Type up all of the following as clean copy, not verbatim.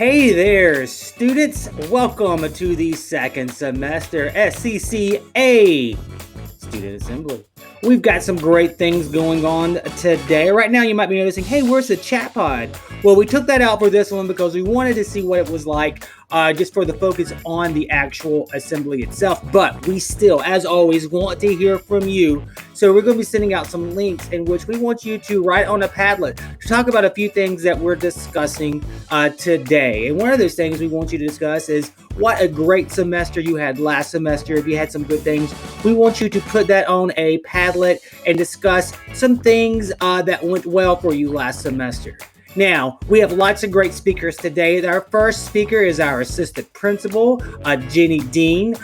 Hey there, students. Welcome to the second semester SCCA Student Assembly. We've got some great things going on today. Right now, you might be noticing, hey, where's the chat pod? Well, we took that out for this one because we wanted to see what it was like just for the focus on the actual assembly itself. But we still, as always, want to hear from you. So we're going to be sending out some links in which we want you to write on a Padlet to talk about a few things that we're discussing today. And one of those things we want you to discuss is what a great semester you had last semester. If you had some good things, we want you to put that on a Padlet and discuss some things that went well for you last semester. Now, we have lots of great speakers today. Our first speaker is our assistant principal, Jenny Dean.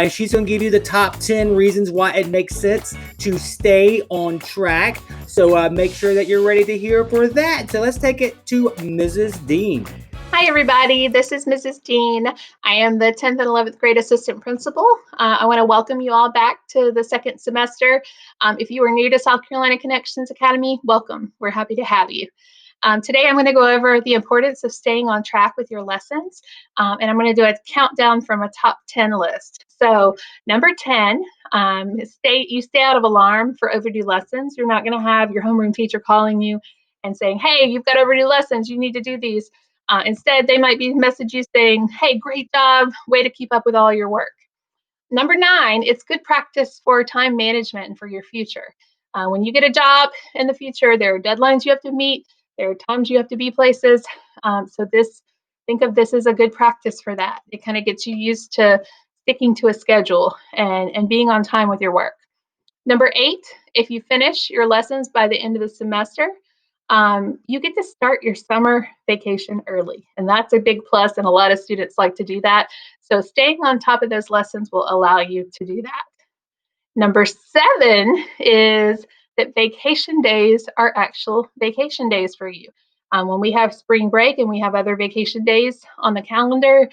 She's going to give you the top 10 reasons why it makes sense to stay on track. So make sure that you're ready to hear for that. So let's take it to Mrs. Dean. Hi, everybody. This is Mrs. Dean. I am the 10th and 11th grade assistant principal. I want to welcome you all back to the second semester. If you are new to South Carolina Connections Academy, welcome. We're happy to have you. Today, I'm going to go over the importance of staying on track with your lessons, and I'm going to do a countdown from a top 10 list. So number 10, you stay out of alarm for overdue lessons. You're not going to have your homeroom teacher calling you and saying, hey, you've got overdue lessons. You need to do these. Instead, they might be message you saying, hey, great job. Way to keep up with all your work. Number 9, it's good practice for time management and for your future. When you get a job in the future, there are deadlines you have to meet. There are times you have to be places. Think of this as a good practice for that. It kind of gets you used to sticking to a schedule and being on time with your work. Number 8, if you finish your lessons by the end of the semester, you get to start your summer vacation early. And that's a big plus, and a lot of students like to do that. So staying on top of those lessons will allow you to do that. Number 7 is that vacation days are actual vacation days for you. When we have spring break and we have other vacation days on the calendar,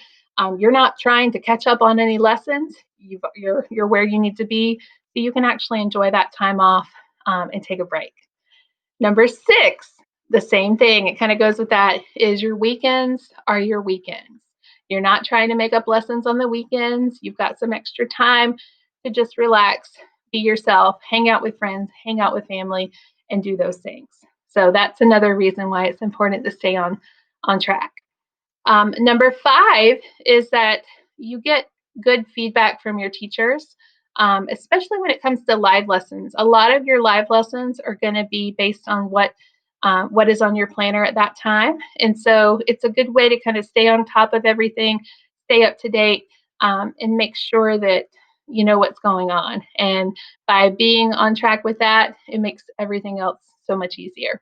you're not trying to catch up on any lessons. You're where you need to be, so you can actually enjoy that time off and take a break. Number 6, the same thing, it kind of goes with that, is your weekends are your weekends. You're not trying to make up lessons on the weekends. You've got some extra time to just relax, be yourself, hang out with friends, hang out with family, and do those things. So that's another reason why it's important to stay on track. Number 5 is that you get good feedback from your teachers, especially when it comes to live lessons. A lot of your live lessons are going to be based on what is on your planner at that time. And so it's a good way to kind of stay on top of everything, stay up to date, and make sure that you know what's going on. And by being on track with that, it makes everything else so much easier.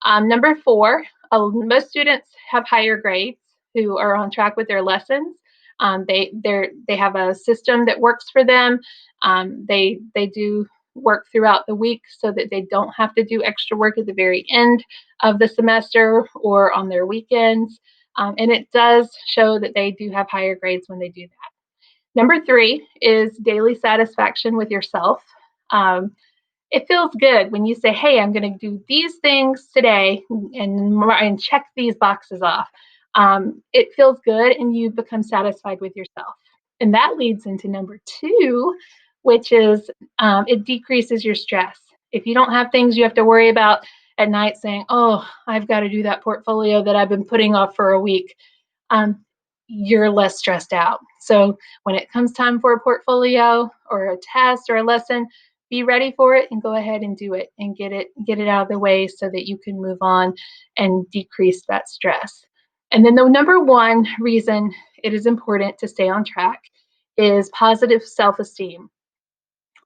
Number 4, most students have higher grades who are on track with their lessons. They have a system that works for them. They do work throughout the week so that they don't have to do extra work at the very end of the semester or on their weekends. And it does show that they do have higher grades when they do that. Number 3 is daily satisfaction with yourself. It feels good when you say, hey, I'm going to do these things today and check these boxes off. It feels good and you become satisfied with yourself. And that leads into number 2, which is it decreases your stress. If you don't have things you have to worry about at night saying, oh, I've got to do that portfolio that I've been putting off for a week, you're less stressed out. So when it comes time for a portfolio or a test or a lesson, be ready for it and go ahead and do it and get it out of the way so that you can move on and decrease that stress. And then the number 1 reason it is important to stay on track is positive self-esteem.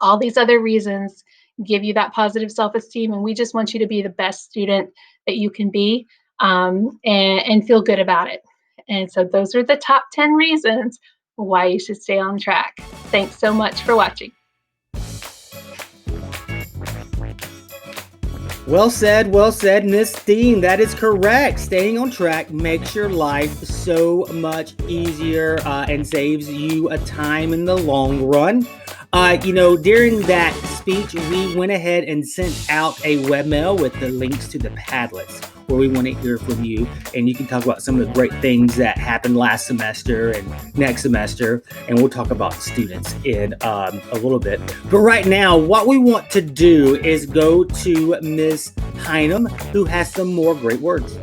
All these other reasons give you that positive self-esteem, and we just want you to be the best student that you can be and feel good about it. And so those are the top 10 reasons why you should stay on track. Thanks so much for watching. Well said, Miss Dean. That is correct. Staying on track makes your life so much easier and saves you a time in the long run. During that speech, we went ahead and sent out a webmail with the links to the Padlets. where we want to hear from you, and you can talk about some of the great things that happened last semester and next semester, and we'll talk about students in a little bit. But right now, what we want to do is go to Ms. Heine, who has some more great words.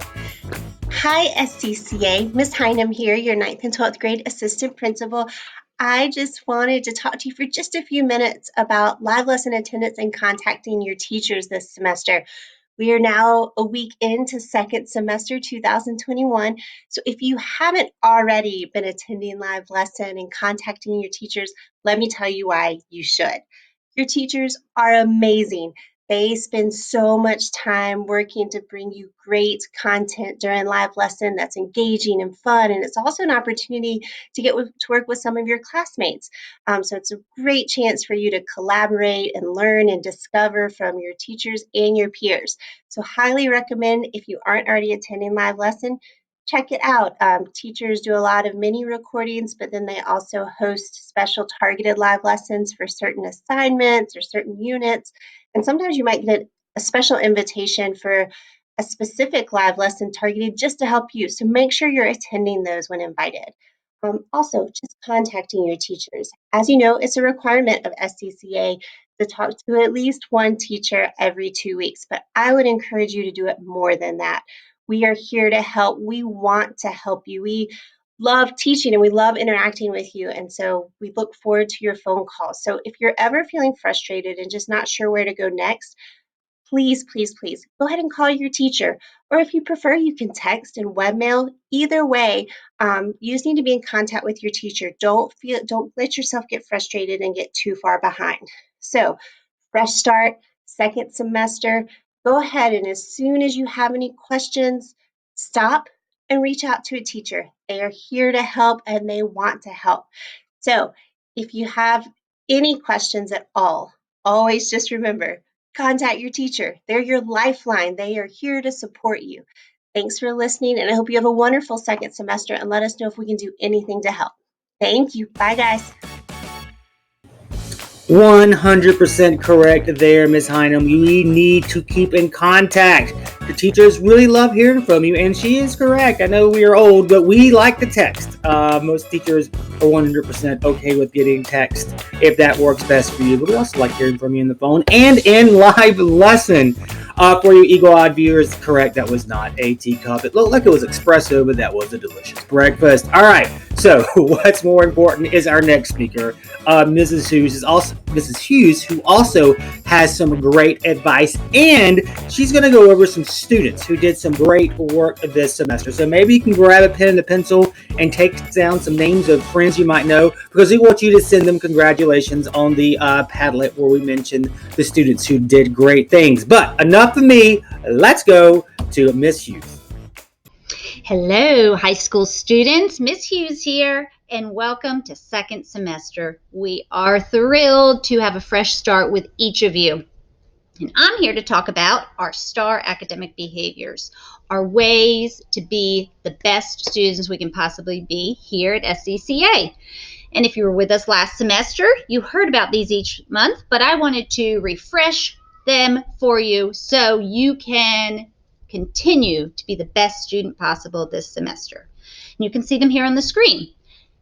Hi, SCCA. Ms. Heine here, your 9th and 12th grade assistant principal. I just wanted to talk to you for just a few minutes about live lesson attendance and contacting your teachers this semester. We are now a week into second semester 2021. So if you haven't already been attending live lesson and contacting your teachers, let me tell you why you should. Your teachers are amazing. They spend so much time working to bring you great content during live lesson that's engaging and fun. And it's also an opportunity to get to work with some of your classmates. So it's a great chance for you to collaborate and learn and discover from your teachers and your peers. So highly recommend, if you aren't already attending live lesson, check it out. Teachers do a lot of mini recordings, but then they also host special targeted live lessons for certain assignments or certain units. And sometimes you might get a special invitation for a specific live lesson targeted just to help you. So make sure you're attending those when invited. Also, just contacting your teachers. As you know, it's a requirement of SCCA to talk to at least one teacher every 2 weeks, but I would encourage you to do it more than that. We are here to help. We want to help you. We love teaching and we love interacting with you. And so we look forward to your phone calls. So if you're ever feeling frustrated and just not sure where to go next, please, please, please go ahead and call your teacher. Or if you prefer, you can text and webmail. Either way, you just need to be in contact with your teacher. Don't let yourself get frustrated and get too far behind. So fresh start, second semester. Go ahead and as soon as you have any questions, stop and reach out to a teacher. They are here to help and they want to help. So if you have any questions at all, always just remember, contact your teacher. They're your lifeline. They are here to support you. Thanks for listening, and I hope you have a wonderful second semester, and let us know if we can do anything to help. Thank you. Bye, guys. 100% correct there, Ms. Heine. We need to keep in contact. The teachers really love hearing from you, and she is correct. I know we are old, but we like to text. Most teachers are 100% okay with getting text if that works best for you, but we also like hearing from you on the phone and in live lesson. For you eagle-eyed viewers, correct, that was not a teacup. It looked like it was espresso, but that was a delicious breakfast. All right, so what's more important is our next speaker. Mrs. Hughes, who also has some great advice, and she's going to go over some students who did some great work this semester. So maybe you can grab a pen and a pencil and take down some names of friends you might know, because we want you to send them congratulations on the Padlet where we mentioned the students who did great things. But enough of me. Let's go to Miss Hughes. Hello, high school students. Miss Hughes here, and welcome to second semester. We are thrilled to have a fresh start with each of you. And I'm here to talk about our STAR academic behaviors, our ways to be the best students we can possibly be here at SCCA. And if you were with us last semester, you heard about these each month, but I wanted to refresh them for you so you can continue to be the best student possible this semester. And you can see them here on the screen.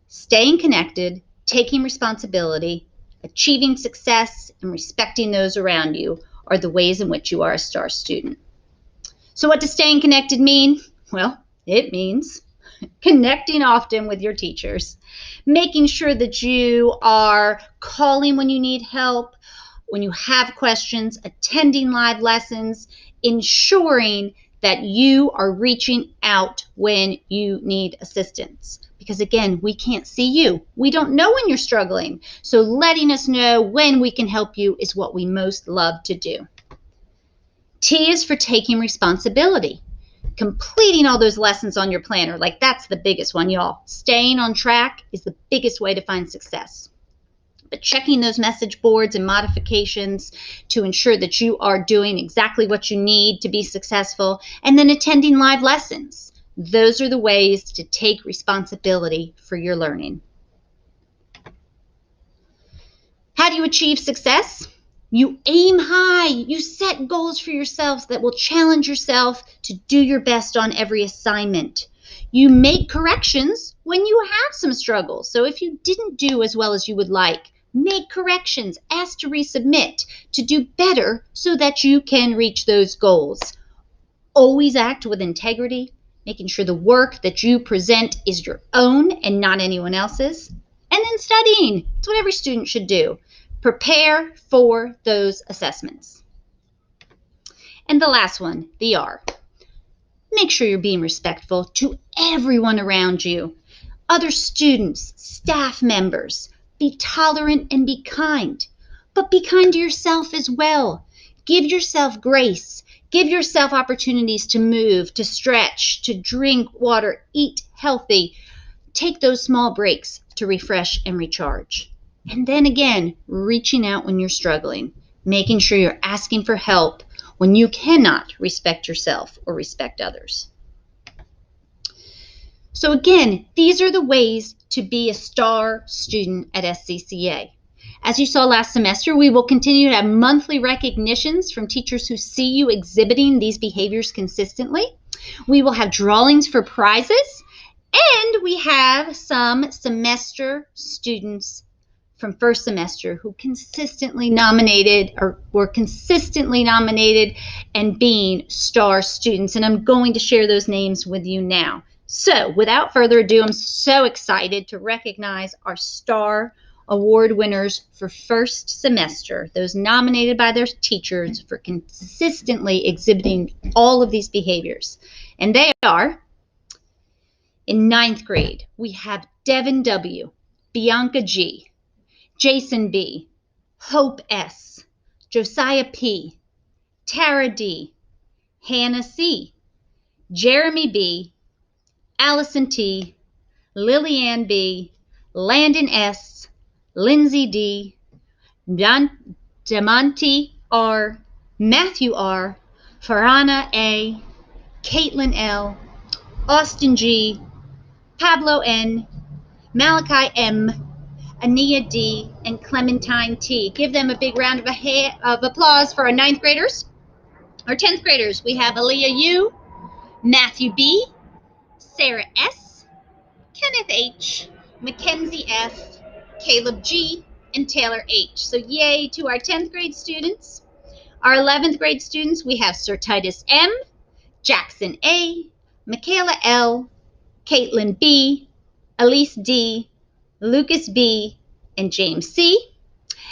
Staying connected, taking responsibility, achieving success, and respecting those around you are the ways in which you are a STAR student. So what does staying connected mean? Well, it means connecting often with your teachers, making sure that you are calling when you need help, when you have questions, attending live lessons, ensuring that you are reaching out when you need assistance. Because again, we can't see you. We don't know when you're struggling. So letting us know when we can help you is what we most love to do. T is for taking responsibility. Completing all those lessons on your planner, like that's the biggest one, y'all. Staying on track is the biggest way to find success. But checking those message boards and modifications to ensure that you are doing exactly what you need to be successful, and then attending live lessons. Those are the ways to take responsibility for your learning. How do you achieve success? You aim high. You set goals for yourselves that will challenge yourself to do your best on every assignment. You make corrections when you have some struggles. So if you didn't do as well as you would like, make corrections, ask to resubmit, to do better so that you can reach those goals. Always act with integrity, making sure the work that you present is your own and not anyone else's. And then studying. It's what every student should do. Prepare for those assessments. And the last one, the R. Make sure you're being respectful to everyone around you. Other students, staff members. Be tolerant and be kind. But be kind to yourself as well. Give yourself grace. Give yourself opportunities to move, to stretch, to drink water, eat healthy. Take those small breaks to refresh and recharge. And then again, reaching out when you're struggling, making sure you're asking for help when you cannot respect yourself or respect others. So again, these are the ways to be a star student at SCCA. As you saw last semester, we will continue to have monthly recognitions from teachers who see you exhibiting these behaviors consistently. We will have drawings for prizes, and we have some semester students from first semester who were consistently nominated and being star students. And I'm going to share those names with you now. So without further ado, I'm so excited to recognize our star award winners for first semester, those nominated by their teachers for consistently exhibiting all of these behaviors. And they are, in 9th grade, we have Devin W., Bianca G., Jason B., Hope S., Josiah P., Tara D., Hannah C., Jeremy B., Allison T., Lillianne B., Landon S., Lindsay D., Demonte R., Matthew R., Farana A., Caitlin L., Austin G., Pablo N., Malachi M., Ania D., and Clementine T. Give them a big round of applause for our 9th graders. Our 10th graders, we have Aaliyah U., Matthew B., Sarah S., Kenneth H., Mackenzie F., Caleb G., and Taylor H. So yay to our 10th grade students. Our 11th grade students, we have Sir Titus M., Jackson A., Michaela L., Caitlin B., Elise D., Lucas B., and James C.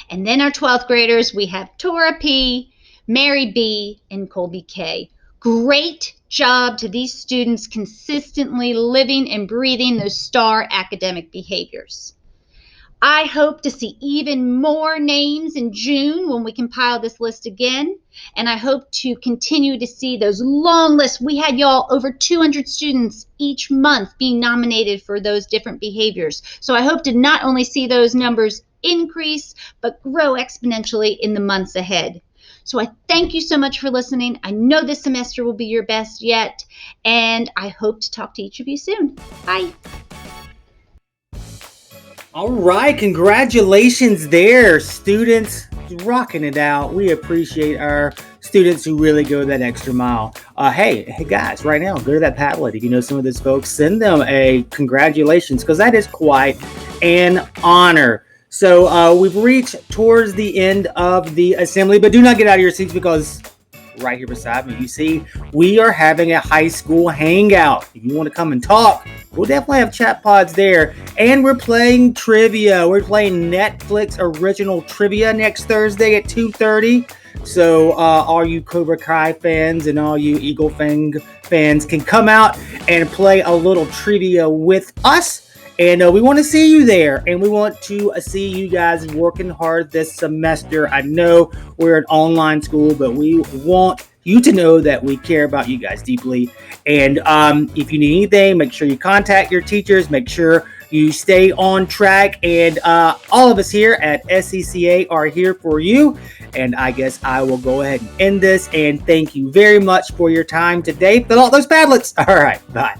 And then our 12th graders, we have Tora P., Mary B., and Colby K. Great job to these students consistently living and breathing those star academic behaviors. I hope to see even more names in June when we compile this list again. And I hope to continue to see those long lists. We had y'all over 200 students each month being nominated for those different behaviors. So I hope to not only see those numbers increase, but grow exponentially in the months ahead. So I thank you so much for listening. I know this semester will be your best yet, and I hope to talk to each of you soon. Bye. All right, congratulations there, students, rocking it out. We appreciate our students who really go that extra mile. Hey guys, right now, go to that Padlet. If you know some of those folks, send them a congratulations, because that is quite an honor. So we've reached towards the end of the assembly, but do not get out of your seats, because right here beside me, you see, we are having a high school hangout. If you want to come and talk, we'll definitely have chat pods there. And we're playing trivia. We're playing Netflix original trivia next Thursday at 2:30. So all you Cobra Kai fans and all you Eagle Fang fans can come out and play a little trivia with us. And we want to see you there, and we want to see you guys working hard this semester. I know we're an online school, but we want you to know that we care about you guys deeply. And if you need anything, make sure you contact your teachers. Make sure you stay on track. And all of us here at SCCA are here for you. And I guess I will go ahead and end this. And thank you very much for your time today. Fill out those Padlets. All right, bye.